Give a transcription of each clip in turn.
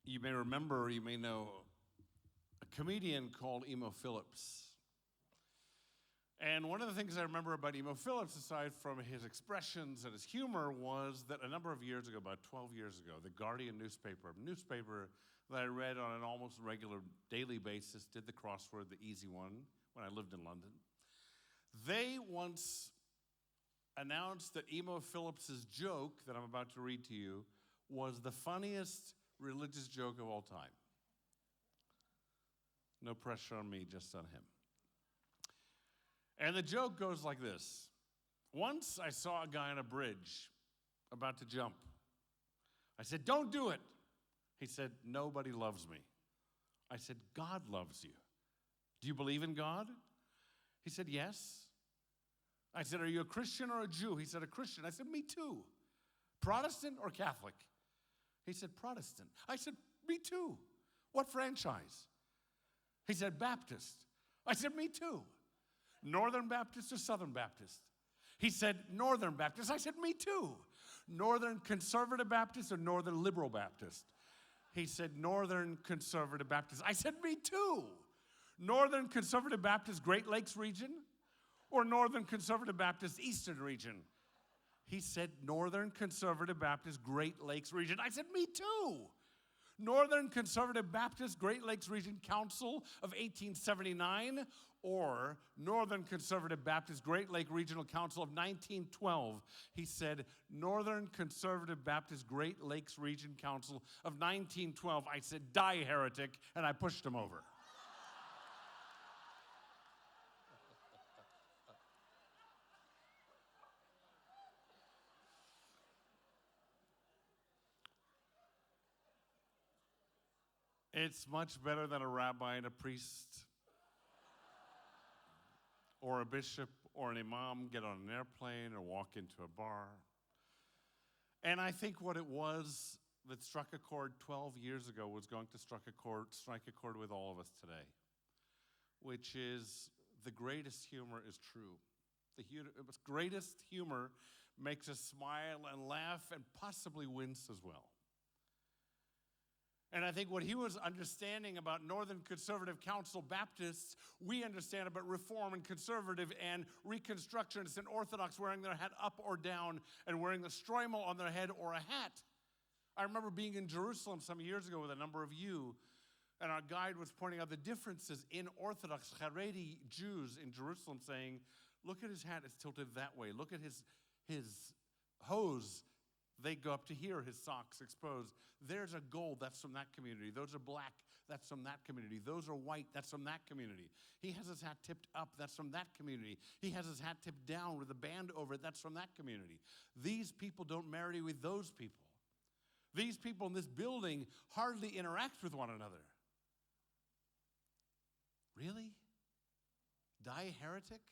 You may remember, you may know a comedian called Emo Phillips. And one of the things I remember about Emo Phillips, aside from his expressions and his humor, was that a number of years ago, about 12 years ago, the Guardian newspaper, a newspaper that I read on an almost regular daily basis, did the crossword, the easy one, when I lived in London. They once announced that Emo Phillips's joke that I'm about to read to you was the funniest religious joke of all time. No pressure on me, just on him. And the joke goes like this. Once I saw a guy on a bridge about to jump. I said, "Don't do it." He said, "Nobody loves me." I said, "God loves you. Do you believe in God?" He said, "Yes." I said, "Are you a Christian or a Jew?" He said, "A Christian." I said, "Me too. Protestant or Catholic?" He said, "Protestant." I said, "Me too. What franchise?" He said, "Baptist." I said, "Me too. Northern Baptist or Southern Baptist?" He said, "Northern Baptist." I said, "Me too. Northern Conservative Baptist or Northern Liberal Baptist?" He said, "Northern Conservative Baptist." I said, "Me too. Northern Conservative Baptist Great Lakes region or Northern Conservative Baptist Eastern region?" He said, "Northern Conservative Baptist Great Lakes region." I said, "Me too. Northern Conservative Baptist Great Lakes Region Council of 1879 or Northern Conservative Baptist Great Lake Regional Council of 1912. He said, "Northern Conservative Baptist Great Lakes Region Council of 1912. I said, "Die, heretic," and I pushed him over. It's much better than a rabbi and a priest or a bishop or an imam get on an airplane or walk into a bar. And I think what it was that struck a chord 12 years ago was going to strike a chord with all of us today, which is the greatest humor is true. The greatest humor makes us smile and laugh and possibly wince as well. And I think what he was understanding about Northern Conservative Council Baptists, we understand about Reform and Conservative and Reconstructionists and Orthodox wearing their hat up or down and wearing the stroimel on their head or a hat. I remember being in Jerusalem some years ago with a number of you, and our guide was pointing out the differences in Orthodox Haredi Jews in Jerusalem, saying, "Look at his hat, it's tilted that way. Look at his hose. They go up to here, his socks exposed. There's a gold, that's from that community. Those are black, that's from that community. Those are white, that's from that community. He has his hat tipped up, that's from that community. He has his hat tipped down with a band over it, that's from that community. These people don't marry with those people. These people in this building hardly interact with one another." Really? Die, heretic?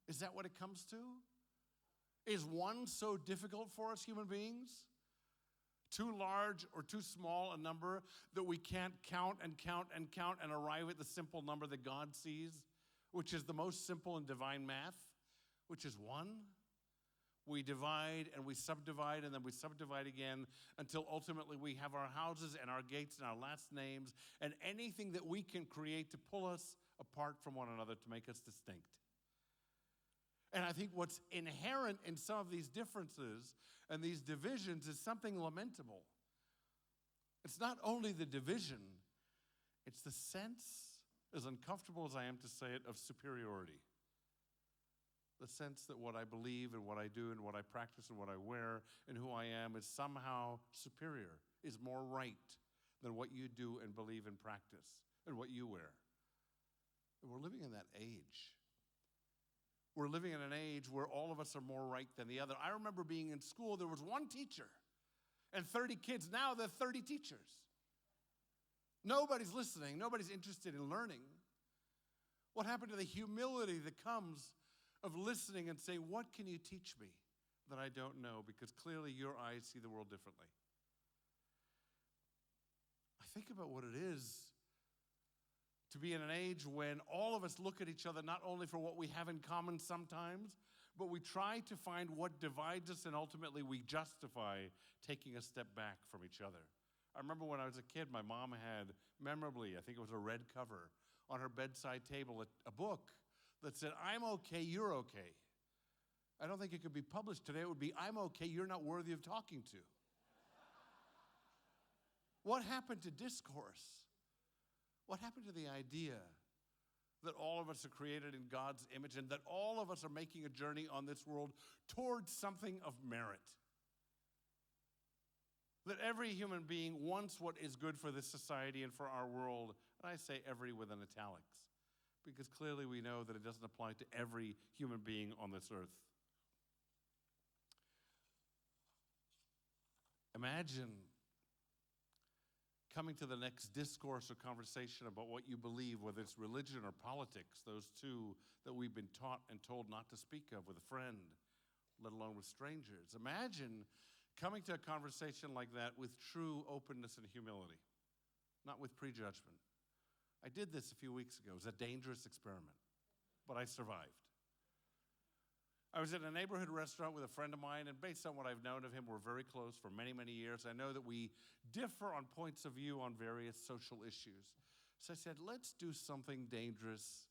Is that what it comes to? Is one so difficult for us human beings? Too large or too small a number that we can't count and count and count and arrive at the simple number that God sees, which is the most simple in divine math, which is one? We divide and we subdivide and then we subdivide again until ultimately we have our houses and our gates and our last names and anything that we can create to pull us apart from one another to make us distinct. And I think what's inherent in some of these differences and these divisions is something lamentable. It's not only the division, it's the sense, as uncomfortable as I am to say it, of superiority. The sense that what I believe and what I do and what I practice and what I wear and who I am is somehow superior, is more right than what you do and believe and practice and what you wear. And we're living in that age. We're living in an age where all of us are more right than the other. I remember being in school, there was one teacher and 30 kids. Now there are 30 teachers. Nobody's listening. Nobody's interested in learning. What happened to the humility that comes of listening and saying, "What can you teach me that I don't know?" Because clearly your eyes see the world differently. I think about what it is to be in an age when all of us look at each other not only for what we have in common sometimes, but we try to find what divides us and ultimately we justify taking a step back from each other. I remember when I was a kid, my mom had, memorably, I think it was a red cover, on her bedside table, a book that said, I'm okay, you're okay. I don't think it could be published today. It would be, I'm okay, you're not worthy of talking to. What happened to discourse? What happened to the idea that all of us are created in God's image and that all of us are making a journey on this world towards something of merit? That every human being wants what is good for this society and for our world. And I say every with an italics, because clearly we know that it doesn't apply to every human being on this earth. Imagine coming to the next discourse or conversation about what you believe, whether it's religion or politics, those two that we've been taught and told not to speak of with a friend, let alone with strangers. Imagine coming to a conversation like that with true openness and humility, not with prejudgment. I did this a few weeks ago. It was a dangerous experiment, but I survived. I was at a neighborhood restaurant with a friend of mine, and based on what I've known of him, we're very close for many, many years. I know that we differ on points of view on various social issues. So I said, let's do something dangerous.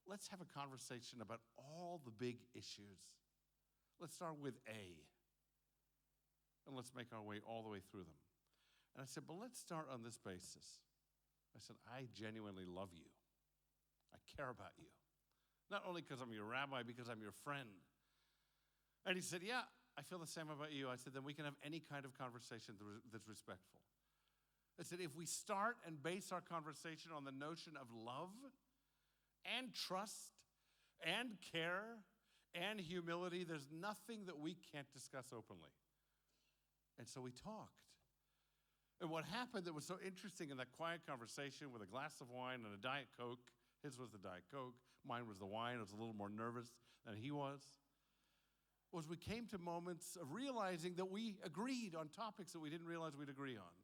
Let's have a conversation about all the big issues. Let's start with A, and let's make our way all the way through them. And I said, but let's start on this basis. I said, I genuinely love you. I care about you. Not only because I'm your rabbi, because I'm your friend. And he said, yeah, I feel the same about you. I said, then we can have any kind of conversation that's respectful. I said, if we start and base our conversation on the notion of love and trust and care and humility, there's nothing that we can't discuss openly. And so we talked. And what happened that was so interesting in that quiet conversation with a glass of wine and a Diet Coke, his was the Diet Coke, mine was the wine, I was a little more nervous than he was we came to moments of realizing that we agreed on topics that we didn't realize we'd agree on.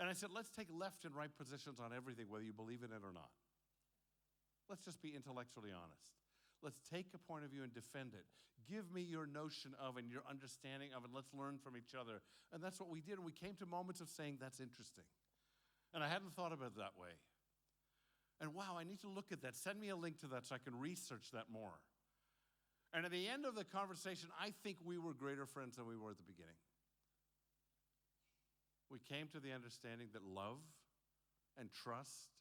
And I said, let's take left and right positions on everything, whether you believe in it or not. Let's just be intellectually honest. Let's take a point of view and defend it. Give me your notion of and your understanding of it. Let's learn from each other. And that's what we did. And we came to moments of saying, that's interesting. And I hadn't thought about it that way. And wow, I need to look at that. Send me a link to that so I can research that more. And at the end of the conversation, I think we were greater friends than we were at the beginning. We came to the understanding that love and trust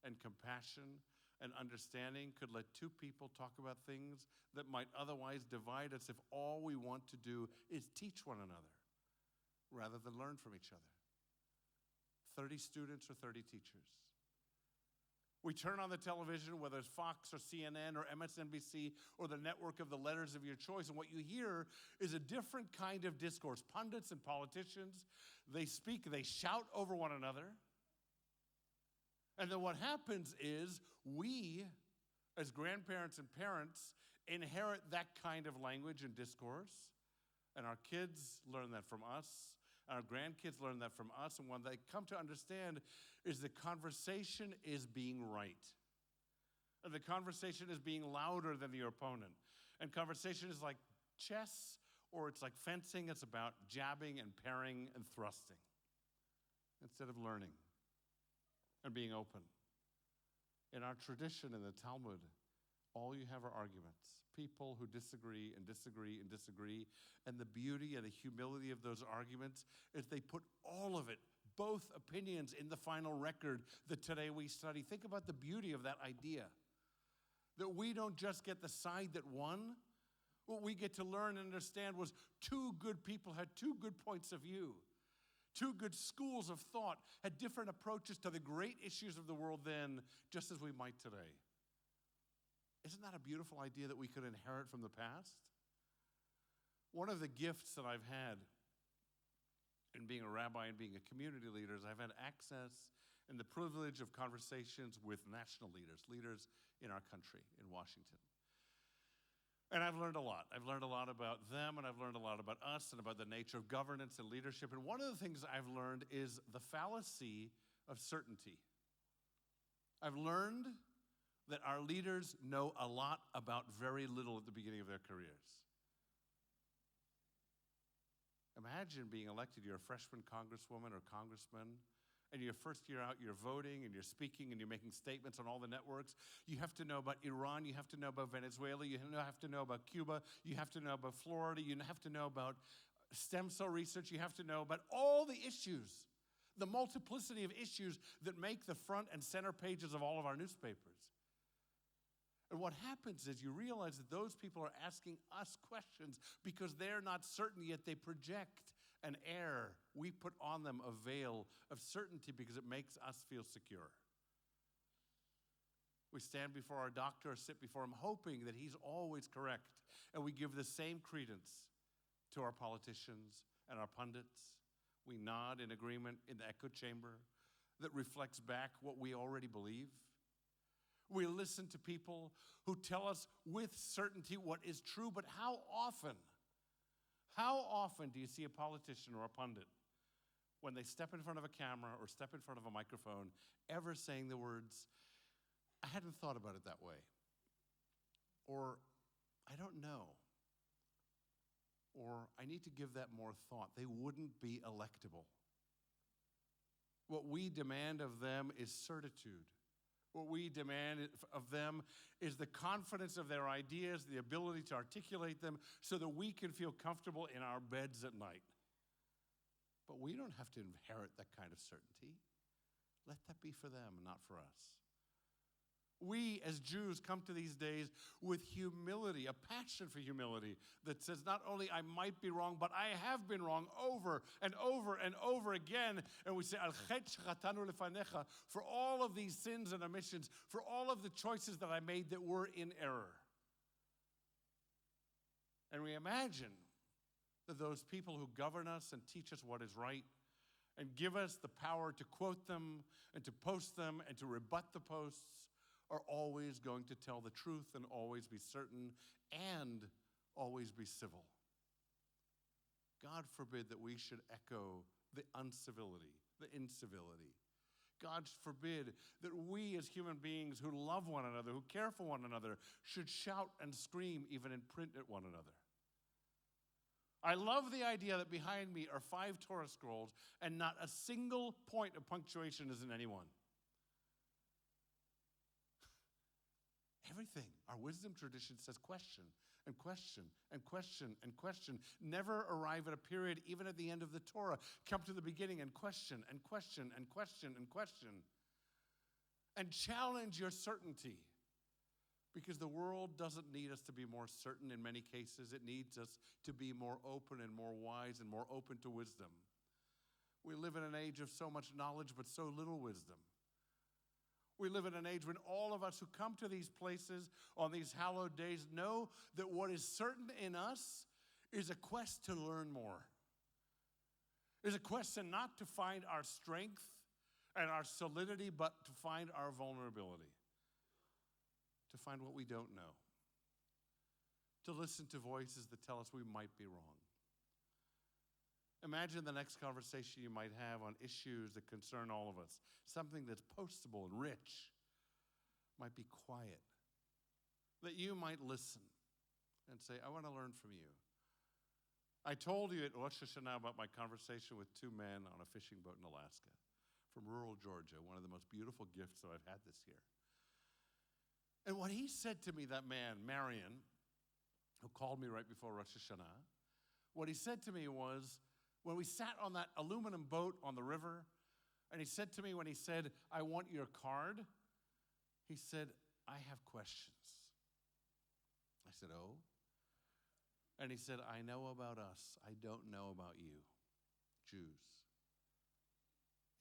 and compassion and understanding could let two people talk about things that might otherwise divide us if all we want to do is teach one another rather than learn from each other. 30 students or 30 teachers. We turn on the television, whether it's Fox or CNN or MSNBC or the network of the letters of your choice, and what you hear is a different kind of discourse. Pundits and politicians, they speak, they shout over one another. And then what happens is we, as grandparents and parents, inherit that kind of language and discourse, and our kids learn that from us. Our grandkids learn that from us, and what they come to understand is the conversation is being right. And the conversation is being louder than your opponent. And conversation is like chess, or it's like fencing. It's about jabbing and parrying and thrusting instead of learning and being open. In our tradition in the Talmud, all you have are arguments. People who disagree and disagree and disagree. And the beauty and the humility of those arguments is they put all of it, both opinions, in the final record that today we study. Think about the beauty of that idea. That we don't just get the side that won. What we get to learn and understand was two good people had two good points of view. Two good schools of thought had different approaches to the great issues of the world then, just as we might today. Isn't that a beautiful idea that we could inherit from the past? One of the gifts that I've had in being a rabbi and being a community leader is I've had access and the privilege of conversations with national leaders, leaders in our country, in Washington. And I've learned a lot. I've learned a lot about them, and I've learned a lot about us and about the nature of governance and leadership. And one of the things I've learned is the fallacy of certainty. I've learned that our leaders know a lot about very little at the beginning of their careers. Imagine being elected. You're a freshman congresswoman or congressman, and your first year out, you're voting and you're speaking and you're making statements on all the networks. You have to know about Iran. You have to know about Venezuela. You have to know about Cuba. You have to know about Florida. You have to know about stem cell research. You have to know about all the issues, the multiplicity of issues that make the front and center pages of all of our newspapers. And what happens is you realize that those people are asking us questions because they're not certain, yet they project an air. We put on them a veil of certainty because it makes us feel secure. We stand before our doctor or sit before him hoping that he's always correct, and we give the same credence to our politicians and our pundits. We nod in agreement in the echo chamber that reflects back what we already believe. We listen to people who tell us with certainty what is true, but how often do you see a politician or a pundit, when they step in front of a camera or step in front of a microphone, ever saying the words, "I hadn't thought about it that way," or "I don't know," or "I need to give that more thought"? They wouldn't be electable. What we demand of them is certitude. What we demand of them is the confidence of their ideas, the ability to articulate them so that we can feel comfortable in our beds at night. But we don't have to inherit that kind of certainty. Let that be for them, not for us. We as Jews come to these days with humility, a passion for humility that says not only I might be wrong, but I have been wrong over and over and over again. And we say, Al chet shechatanu lefanecha, for all of these sins and omissions, for all of the choices that I made that were in error. And we imagine that those people who govern us and teach us what is right and give us the power to quote them and to post them and to rebut the posts are always going to tell the truth and always be certain and always be civil. God forbid that we should echo the uncivility, the incivility. God forbid that we as human beings who love one another, who care for one another, should shout and scream even in print at one another. I love the idea that behind me are 5 Torah scrolls and not a single point of punctuation is in any one. Everything. Our wisdom tradition says question and question and question and question. Never arrive at a period, even at the end of the Torah. Come to the beginning and question and question and question and question. And challenge your certainty. Because the world doesn't need us to be more certain in many cases. It needs us to be more open and more wise and more open to wisdom. We live in an age of so much knowledge but so little wisdom. We live in an age when all of us who come to these places on these hallowed days know that what is certain in us is a quest to learn more. Is a quest not to find our strength and our solidity, but to find our vulnerability. To find what we don't know. To listen to voices that tell us we might be wrong. Imagine the next conversation you might have on issues that concern all of us. Something that's postable and rich. Might be quiet. That you might listen and say, I want to learn from you. I told you at Rosh Hashanah about my conversation with 2 men on a fishing boat in Alaska from rural Georgia, one of the most beautiful gifts that I've had this year. And what he said to me, that man, Marion, who called me right before Rosh Hashanah, what he said to me was, when we sat on that aluminum boat on the river, and he said to me when he said, I want your card, he said, I have questions. I said, oh? And he said, I know about us. I don't know about you, Jews.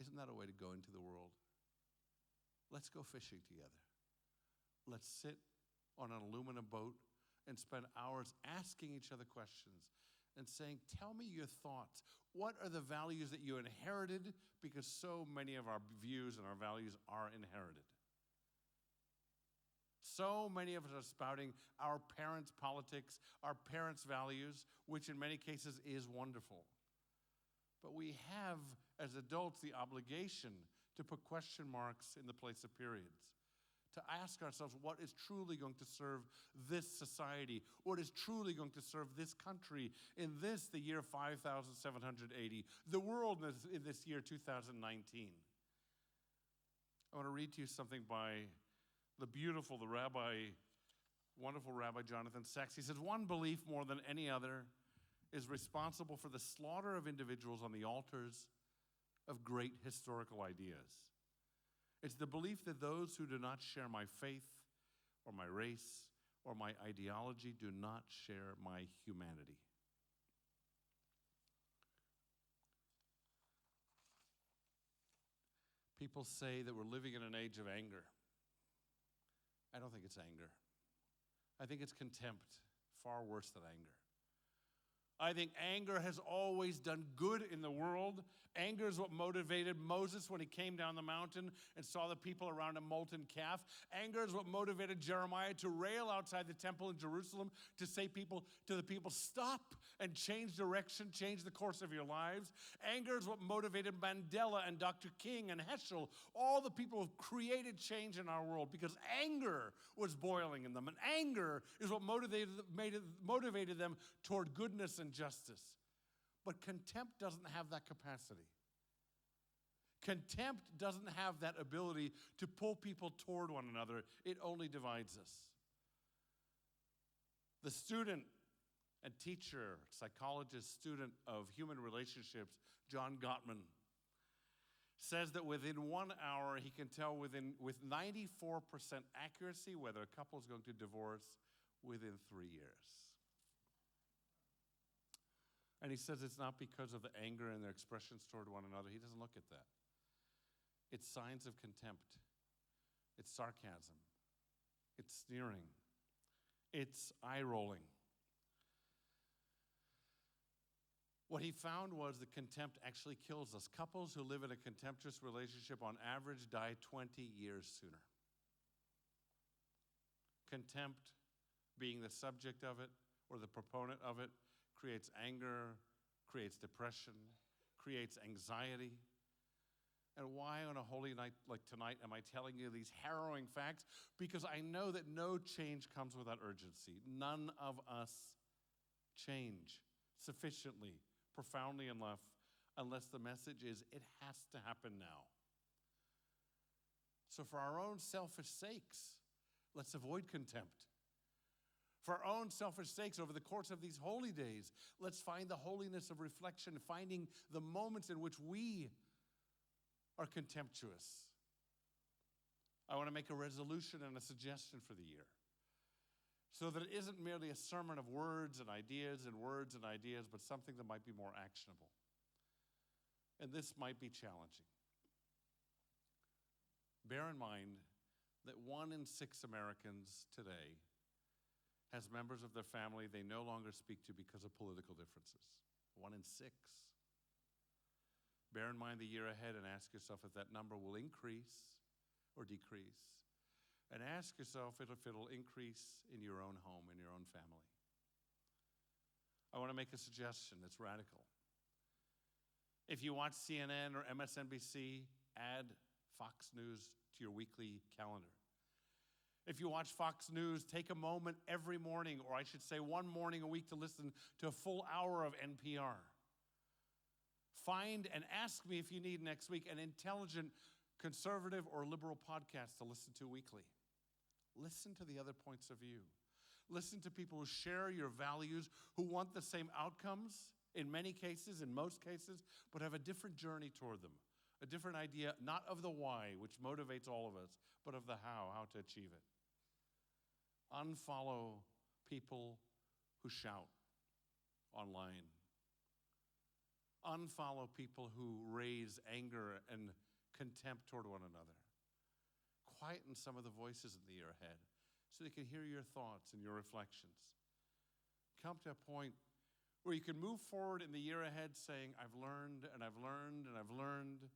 Isn't that a way to go into the world? Let's go fishing together. Let's sit on an aluminum boat and spend hours asking each other questions and saying, tell me your thoughts. What are the values that you inherited? Because so many of our views and our values are inherited. So many of us are spouting our parents' politics, our parents' values, which in many cases is wonderful. But we have, as adults, the obligation to put question marks in the place of periods, to ask ourselves what is truly going to serve this society, what is truly going to serve this country in this, the year 5780, the world in this year 2019. I want to read to you something by the wonderful Rabbi Jonathan Sacks. He says, one belief more than any other is responsible for the slaughter of individuals on the altars of great historical ideas. It's the belief that those who do not share my faith or my race or my ideology do not share my humanity. People say that we're living in an age of anger. I don't think it's anger. I think it's contempt, far worse than anger. I think anger has always done good in the world. Anger is what motivated Moses when he came down the mountain and saw the people around a molten calf. Anger is what motivated Jeremiah to rail outside the temple in Jerusalem to say to the people, stop and change direction, change the course of your lives. Anger is what motivated Mandela and Dr. King and Heschel, all the people who created change in our world, because anger was boiling in them. And anger is what motivated them toward goodness and justice. But contempt doesn't have that capacity. Contempt doesn't have that ability to pull people toward one another. It only divides us. The student and teacher, psychologist, student of human relationships, John Gottman, says that within 1 hour he can tell with 94% accuracy whether a couple is going to divorce within 3 years. And he says it's not because of the anger and their expressions toward one another. He doesn't look at that. It's signs of contempt. It's sarcasm. It's sneering. It's eye-rolling. What he found was that contempt actually kills us. Couples who live in a contemptuous relationship on average die 20 years sooner. Contempt, being the subject of it or the proponent of it, creates anger, creates depression, creates anxiety. And why on a holy night like tonight am I telling you these harrowing facts? Because I know that no change comes without urgency. None of us change sufficiently, profoundly enough, unless the message is it has to happen now. So for our own selfish sakes, let's avoid contempt. For our own selfish sakes, over the course of these holy days, let's find the holiness of reflection, finding the moments in which we are contemptuous. I want to make a resolution and a suggestion for the year, so that it isn't merely a sermon of words and ideas, but something that might be more actionable. And this might be challenging. Bear in mind that 1 in 6 Americans today has members of their family they no longer speak to because of political differences. 1 in 6. Bear in mind the year ahead and ask yourself if that number will increase or decrease. And ask yourself if it'll increase in your own home, in your own family. I want to make a suggestion that's radical. If you watch CNN or MSNBC, add Fox News to your weekly calendar. If you watch Fox News, take a moment every morning, or I should say 1 morning a week, to listen to a full hour of NPR. Find and ask me if you need next week an intelligent, conservative, or liberal podcast to listen to weekly. Listen to the other points of view. Listen to people who share your values, who want the same outcomes in many cases, in most cases, but have a different journey toward them. A different idea, not of the why, which motivates all of us, but of the how to achieve it. Unfollow people who shout online. Unfollow people who raise anger and contempt toward one another. Quieten some of the voices in the year ahead so they can hear your thoughts and your reflections. Come to a point where you can move forward in the year ahead saying, I've learned and I've learned and I've learned,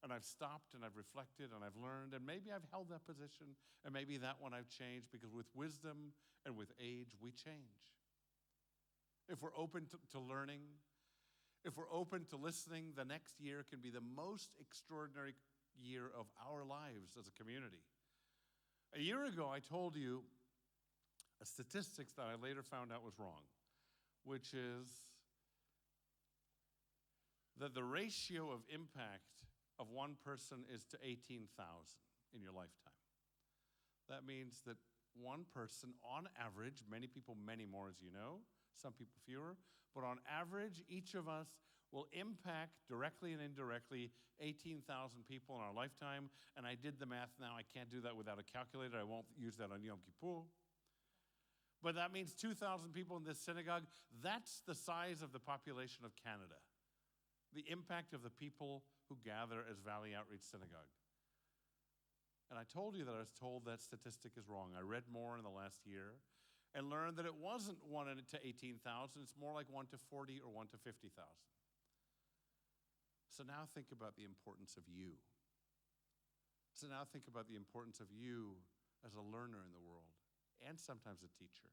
and I've stopped and I've reflected and I've learned, and maybe I've held that position, and maybe that one I've changed, because with wisdom and with age, we change. If we're open to learning, if we're open to listening, the next year can be the most extraordinary year of our lives as a community. A year ago, I told you a statistic that I later found out was wrong, which is that the ratio of impact of one person is to 18,000 in your lifetime. That means that one person, on average, many people, many more as you know, some people fewer, but on average, each of us will impact directly and indirectly 18,000 people in our lifetime. And I did the math now. I can't do that without a calculator. I won't use that on Yom Kippur. But that means 2,000 people in this synagogue. That's the size of the population of Canada. The impact of the people who gather as Valley Outreach Synagogue. And I told you that I was told that statistic is wrong. I read more in the last year and learned that it wasn't 1 to 18,000. It's more like 1 to 40 or 1 to 50,000. So now think about the importance of you. So now think about the importance of you as a learner in the world and sometimes a teacher.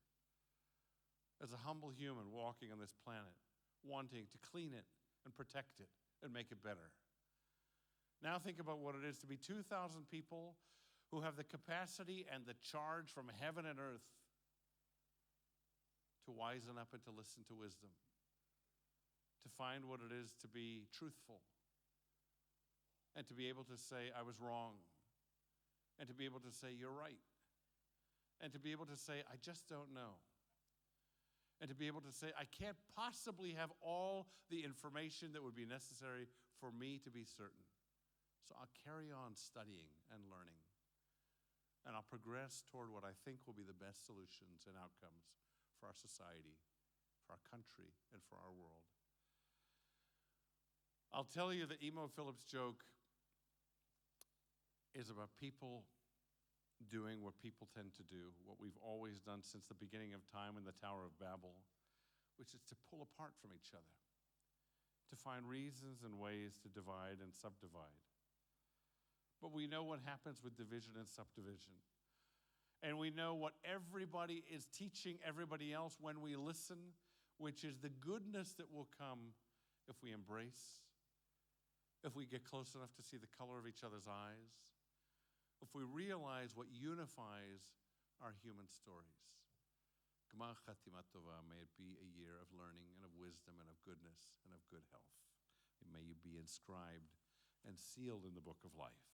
As a humble human walking on this planet, wanting to clean it and protect it and make it better. Now think about what it is to be 2,000 people who have the capacity and the charge from heaven and earth to wisen up and to listen to wisdom, to find what it is to be truthful, and to be able to say, I was wrong, and to be able to say, you're right, and to be able to say, I just don't know, and to be able to say, I can't possibly have all the information that would be necessary for me to be certain. So I'll carry on studying and learning, and I'll progress toward what I think will be the best solutions and outcomes for our society, for our country, and for our world. I'll tell you that Emo Phillips' joke is about people doing what people tend to do, what we've always done since the beginning of time in the Tower of Babel, which is to pull apart from each other, to find reasons and ways to divide and subdivide. But we know what happens with division and subdivision. And we know what everybody is teaching everybody else when we listen, which is the goodness that will come if we embrace, if we get close enough to see the color of each other's eyes, if we realize what unifies our human stories. Gmar Chatima Tova, may it be a year of learning and of wisdom and of goodness and of good health. And may you be inscribed and sealed in the book of life.